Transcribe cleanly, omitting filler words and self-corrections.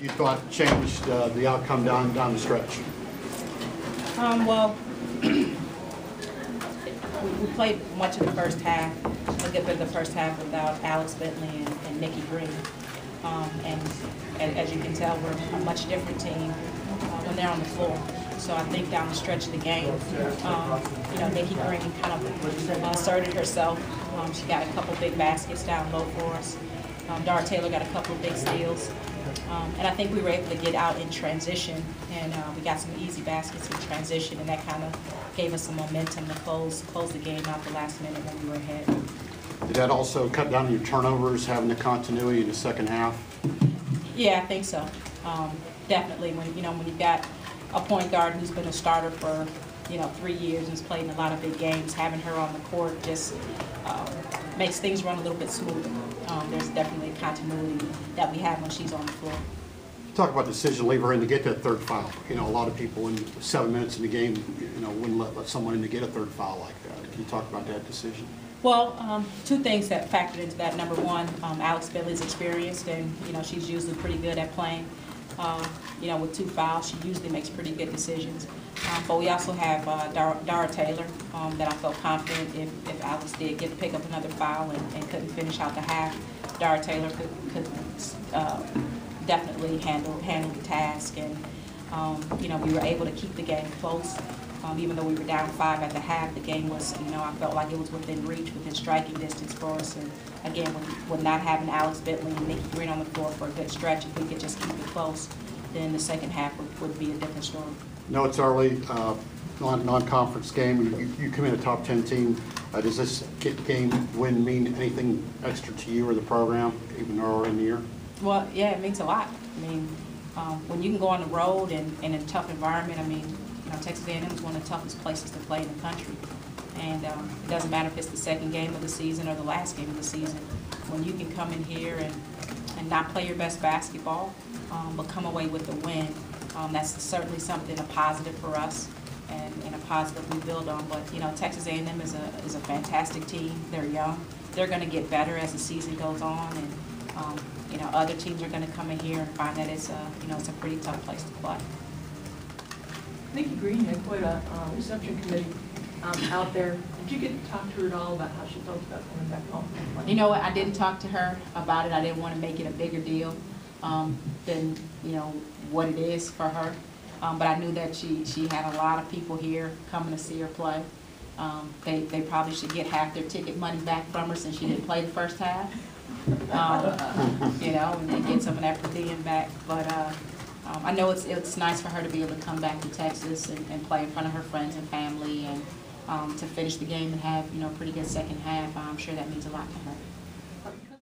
you thought changed the outcome down the stretch? Well, we played much of the first half, a good bit of the first half without Alex Bentley and Nikki Green. And as you can tell, we're a much different team when they're on the floor. So I think down the stretch of the game, you know, Nikki Green kind of asserted herself. She got a couple big baskets down low for us. Dara Taylor got a couple of big steals. And I think we were able to get out in transition, and we got some easy baskets in transition, and that kind of gave us some momentum to close the game out the last minute when we were ahead. Did that also cut down your turnovers, having the continuity in the second half? Yeah, I think so. Definitely. When you've got a point guard who's been a starter for 3 years and has played in a lot of big games, having her on the court just makes things run a little bit smoother. There's definitely continuity that we have when she's on the floor. Talk about the decision to leave her in to get that third foul. You know, a lot of people in 7 minutes in the game, wouldn't let someone in to get a third foul like that. Can you talk about that decision? Well, two things that factored into that. Number one, Alex Bentley's experienced, and she's usually pretty good at playing. With 2 fouls, she usually makes pretty good decisions. But we also have Dara Taylor that I felt confident if Alex did pick up another foul and couldn't finish out the half, Dara Taylor could definitely handle the task. And we were able to keep the game close. Even though we were down 5 at the half, the game was, I felt like it was within reach, within striking distance for us. And again, with not having Alex Bentley and Nikki Green on the floor for a good stretch, if we could just keep it close, then the second half would be a different story. No, it's early, non-conference game. You come in a top 10 team. Does this game win mean anything extra to you or the program, even earlier in the year? Well, yeah, it means a lot. I mean, when you can go on the road and in a tough environment, I mean, Texas A&M is one of the toughest places to play in the country. And it doesn't matter if it's the second game of the season or the last game of the season. When you can come in here and not play your best basketball, but come away with a win, that's certainly something, a positive for us and a positive we build on. But, Texas A&M is a fantastic team. They're young. They're going to get better as the season goes on. And, other teams are going to come in here and find that it's a pretty tough place to play. Nikki Green had quite a reception committee out there. Did you get to talk to her at all about how she felt about coming back home? You know what? I didn't talk to her about it. I didn't want to make it a bigger deal than what it is for her. But I knew that she had a lot of people here coming to see her play. They probably should get half their ticket money back from her since she didn't play the first half. And get some of that per diem back. But I know it's nice for her to be able to come back to Texas and play in front of her friends and family, and to finish the game and have a pretty good second half. I'm sure that means a lot to her.